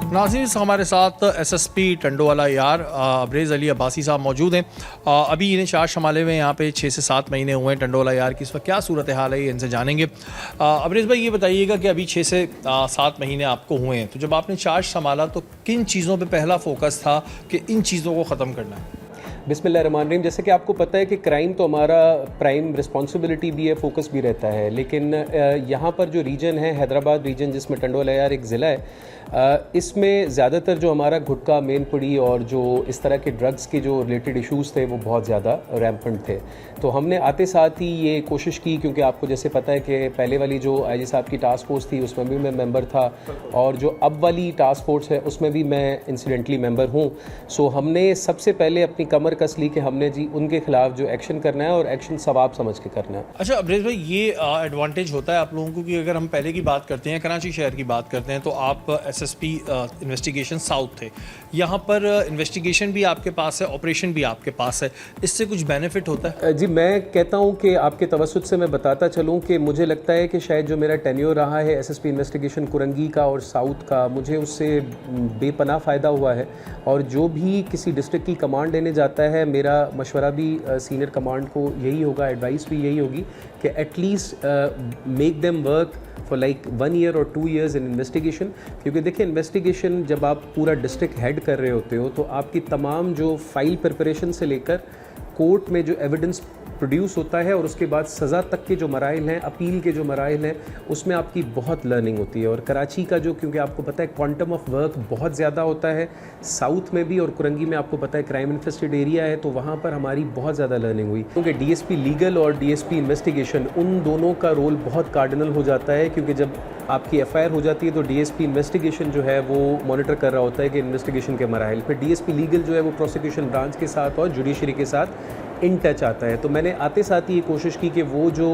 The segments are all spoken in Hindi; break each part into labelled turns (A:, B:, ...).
A: नाज़रीन, हमारे साथ एसएसपी टंडोवाला यार अबरेज़ अली अब्बासी साहब मौजूद हैं। अभी इन्हें चार्ज संभाले हुए यहाँ पे 6 से 7 महीने हुए हैं। टंडोवाला यार की इस वक्त क्या सूरत हाल है, ये इनसे जानेंगे। अबरेज़ भाई, ये बताइएगा कि अभी 6 से 7 महीने आपको हुए हैं, तो जब आपने चार्ज संभाला तो किन चीज़ों पर पहला फोकस था कि इन चीज़ों को ख़त्म करना है?
B: बिस्मिल्लाहिर्रहमानिर्रहीम। जैसे कि आपको पता है कि क्राइम तो हमारा प्राइम रिस्पॉन्सिबिलिटी भी है, फोकस भी रहता है, लेकिन यहाँ पर जो रीजन है हैदराबाद रीजन, जिसमें टंडोवाला यार एक ज़िला है, इसमें ज़्यादातर जो हमारा गुटखा, मेनपुरी और जो इस तरह के ड्रग्स के जो रिलेटेड इश्यूज़ थे वो बहुत ज़्यादा रैम्पेंट थे। तो हमने आते साथ ही ये कोशिश की, क्योंकि आपको जैसे पता है कि पहले वाली जो आईजी साहब की टास्क फोर्स थी उसमें भी मैं मेंबर था, और जो अब वाली टास्क फोर्स है उसमें भी मैं इंसिडेंटली मेंबर हूँ। सो हमने सबसे पहले अपनी कमर कस ली कि हमने जी उनके खिलाफ जो एक्शन करना है, और एक्शन सवाब समझ के करना है।
A: अच्छा अबरेज़ भाई, ये एडवांटेज होता है आप लोगों को कि अगर हम पहले की बात करते हैं, कराची शहर की बात करते हैं, तो आप एसएसपी इन्वेस्टिगेशन साउथ थे। यहाँ पर इन्वेस्टिगेशन भी आपके पास है, ऑपरेशन भी आपके पास है, इससे कुछ बेनिफिट होता है?
B: जी, मैं कहता हूँ कि आपके तवस्सुत से मैं बताता चलूँ कि मुझे लगता है कि शायद जो मेरा टेन्योर रहा है एसएसपी इन्वेस्टिगेशन कुरंगी का और साउथ का, मुझे उससे बेपनाह फ़ायदा हुआ है। और जो भी किसी डिस्ट्रिक्ट की कमांड लेने जाता है, मेरा मशवरा भी सीनियर कमांड को यही होगा, एडवाइस भी यही होगी कि at least make them work for like 1 year और 2 ईयर्स इन इन्वेस्टिगेशन। क्योंकि देखिए, इन्वेस्टिगेशन जब आप पूरा डिस्ट्रिक्ट हेड कर रहे होते हो तो आपकी तमाम जो फाइल प्रिपरेशन से लेकर कोर्ट में जो एविडेंस प्रोड्यूस होता है और उसके बाद सज़ा तक के जो मराइल हैं, अपील के जो मराइल हैं, उसमें आपकी बहुत लर्निंग होती है। और कराची का जो, क्योंकि आपको पता है क्वांटम ऑफ वर्क बहुत ज़्यादा होता है, साउथ में भी और कुरंगी में आपको पता है क्राइम इन्फेस्टेड एरिया है, तो वहाँ पर हमारी बहुत ज़्यादा लर्निंग हुई। क्योंकि डीएसपी लीगल और डीएसपी इन्वेस्टिगेशन, उन दोनों का रोल बहुत कार्डिनल हो जाता है। क्योंकि जब आपकी एफआईआर हो जाती है तो डीएसपी इन्वेस्टिगेशन जो है वो मॉनिटर कर रहा होता है कि इन्वेस्टिगेशन के मराइल, फिर डीएसपी लीगल जो है वो प्रोसिक्यूशन ब्रांच के साथ और जुडिशरी के साथ इन टच आता है। तो मैंने आते साथ ही ये कोशिश की कि वो जो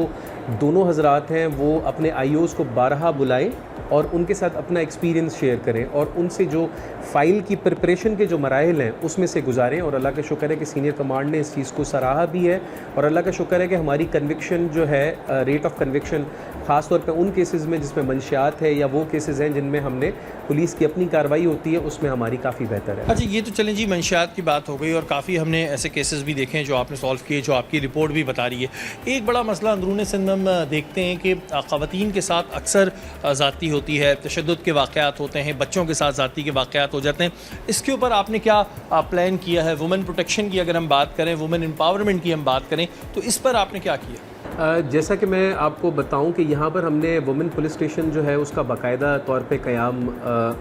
B: दोनों हजरात हैं वो अपने आईओज़ को बारहा बुलाएं और उनके साथ अपना एक्सपीरियंस शेयर करें, और उनसे जो फ़ाइल की प्रिपरेशन के जो मराइल हैं उसमें से गुजारें। और अल्लाह का शुक्र है कि सीनियर कमांड ने इस चीज़ को सराहा भी है, और अल्लाह का शुक्र है कि हमारी कन्विक्शन जो है, रेट ऑफ कन्विक्शन ख़ास तौर पे उन केसेस में जिसमें मंशियात है या वो केसेस हैं जिनमें हमने पुलिस की अपनी कार्रवाई होती है, उसमें हमारी काफ़ी बेहतर है।
A: अच्छा, ये तो चलें जी, मंशियात की बात हो गई, और काफ़ी हमने ऐसे केसेस भी देखे हैं जो आपने सॉल्व किए, जो आपकी रिपोर्ट भी बता रही है। एक बड़ा मसला अंदरूनी सिंध में हम देखते हैं कि ख़वातीन के साथ अक्सर ज़ाती होती है, तशद्दुद के वाक़यात होते हैं, बच्चों के साथ ज़ाती के वाक़यात हो जाते हैं। इसके ऊपर आपने क्या प्लान किया है? वुमेन प्रोटेक्शन की अगर हम बात करें, वुमेन एम्पावरमेंट की हम बात करें, तो इस पर आपने क्या किया?
B: जैसा कि मैं आपको बताऊं कि यहाँ पर हमने वुमेन पुलिस स्टेशन जो है उसका बाकायदा तौर पे क़याम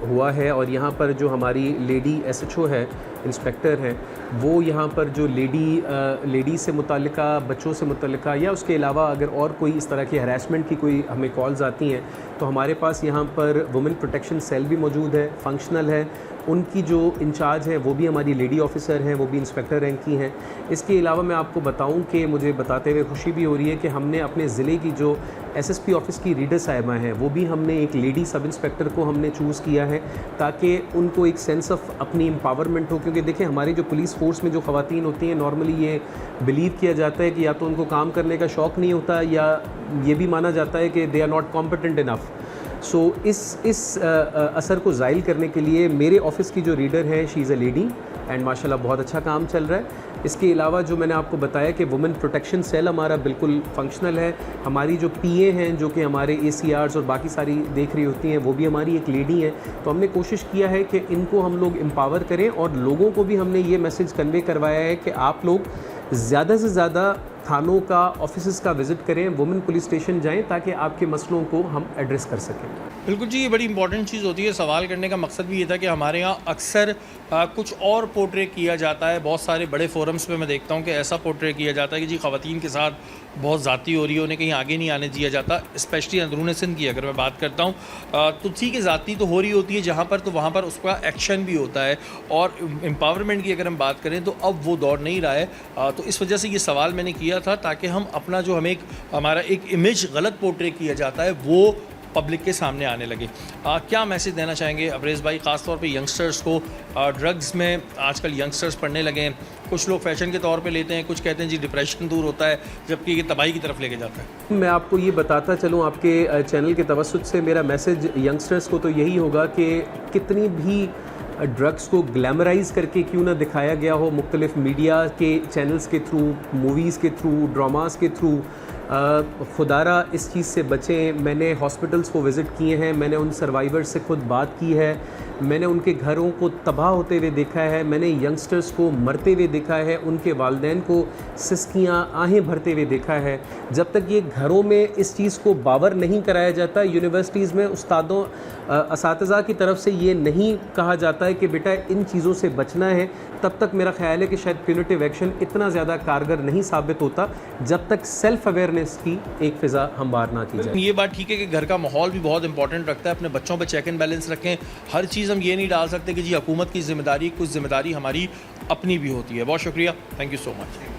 B: हुआ है, और यहाँ पर जो हमारी लेडी एसएचओ है, इंस्पेक्टर हैं, वो यहाँ पर जो लेडी से मुताल्लिका, बच्चों से मुताल्लिका, या उसके अलावा अगर और कोई इस तरह की हरासमेंट की कोई हमें कॉल्स आती हैं तो हमारे पास यहाँ पर वुमेन प्रोटेक्शन सेल भी मौजूद है, फंक्शनल है। उनकी जो इंचार्ज है वो भी हमारी लेडी ऑफिसर हैं, वो भी इंस्पेक्टर रैंक की हैं। इसके अलावा मैं आपको बताऊं कि मुझे बताते हुए खुशी भी हो रही है कि हमने अपने ज़िले की जो एसएसपी ऑफिस की रीडर साहिबा हैं, वो भी हमने एक लेडी सब इंस्पेक्टर को हमने चूज़ किया है, ताकि उनको एक सेंस ऑफ अपनी एम्पावरमेंट हो। क्योंकि देखिए, हमारी जो पुलिस फोर्स में जो ख़वातीन होती हैं, नॉर्मली ये बिलीव किया जाता है कि या तो उनको काम करने का शौक़ नहीं होता, या ये भी माना जाता है कि they are not competent enough. So इस असर को ज़ाइल करने के लिए मेरे ऑफ़िस की जो रीडर है, she is a lady, and माशाल्लाह बहुत अच्छा काम चल रहा है। इसके अलावा जो मैंने आपको बताया कि वुमेन प्रोटेक्शन सेल हमारा बिल्कुल फंक्शनल है। हमारी जो पीए हैं, जो कि हमारे एसीआर्स और बाकी सारी देख रही होती हैं, वो भी हमारी एक लेडी हैं। तो हमने कोशिश किया है कि इनको हम लोग एम्पावर करें, और लोगों को भी हमने ये मैसेज कन्वे करवाया है कि आप लोग ज़्यादा से ज़्यादा थानों का, ऑफिस का विज़िट करें, वुमेन पुलिस स्टेशन जाएं, ताकि आपके मसलों को हम एड्रेस कर सकें।
A: बिल्कुल जी, ये बड़ी इंपॉर्टेंट चीज़ होती है। सवाल करने का मकसद भी ये था कि हमारे यहाँ अक्सर कुछ और पोर्ट्रे किया जाता है। बहुत सारे बड़े फोरम्स पे मैं देखता हूँ कि ऐसा पोर्ट्रे किया जाता है कि जी ख़वातीन के साथ बहुत ज़ाती हो रही है, उन्हें कहीं आगे नहीं आने दिया जाता। स्पेशली अंदरूनी सिंध की अगर मैं बात करता हूँ, तो ठीक है, ज़ाती तो हो रही होती है जहाँ पर, तो वहाँ पर उसका एक्शन भी होता है। और एम्पावरमेंट की अगर हम बात करें तो अब वो दौर नहीं रहा है। तो इस वजह से ये सवाल मैंने किया था, ताकि हम अपना जो हमें हमारा एक इमेज गलत पोर्ट्रे किया जाता है वो पब्लिक के सामने आने लगे। क्या मैसेज देना चाहेंगे अब्रेज़ भाई, ख़ास तौर पे यंगस्टर्स को? ड्रग्स में आजकल यंगस्टर्स पढ़ने लगे हैं, कुछ लोग फैशन के तौर पे लेते हैं, कुछ कहते हैं जी डिप्रेशन दूर होता है, जबकि ये तबाही की तरफ लेके जाता है।
B: मैं आपको ये बताता चलूँ, आपके चैनल के तवज्जुद से मेरा मैसेज यंगस्टर्स को तो यही होगा कि कितनी भी ड्रग्स को ग्लैमराइज़ करके क्यों ना दिखाया गया हो, मुख्तलिफ मीडिया के चैनल्स के थ्रू, मूवीज़ के थ्रू, ड्रामास के थ्रू, खुदारा इस चीज़ से बचें। मैंने हॉस्पिटल्स को विज़िट किए हैं, मैंने उन सर्वाइवर्स से खुद बात की है, मैंने उनके घरों को तबाह होते हुए देखा है, मैंने यंगस्टर्स को मरते हुए देखा है, उनके वालिदैन को सिसकियाँ आहें भरते हुए देखा है। जब तक ये घरों में इस चीज़ को बावर नहीं कराया जाता, यूनिवर्सिटीज़ में उस्तादों असातिज़ा की तरफ से ये नहीं कहा जाता है कि बेटा इन चीज़ों से बचना है, तब तक मेरा ख्याल है कि शायद प्यूनिटिव एक्शन इतना ज़्यादा कारगर नहीं साबित होता जब तक सेल्फ अवेयरनेस की एक फ़िज़ा हमवार ना की जाए।
A: ये बात ठीक है कि घर का माहौल भी बहुत इंपॉर्टेंट रखता है, अपने बच्चों पर चेक एंड बैलेंस रखें। हर चीज़ हम ये नहीं डाल सकते कि जी हुकूमत की ज़िम्मेदारी, कुछ ज़िम्मेदारी हमारी अपनी भी होती है। बहुत शुक्रिया, थैंक यू सो मच।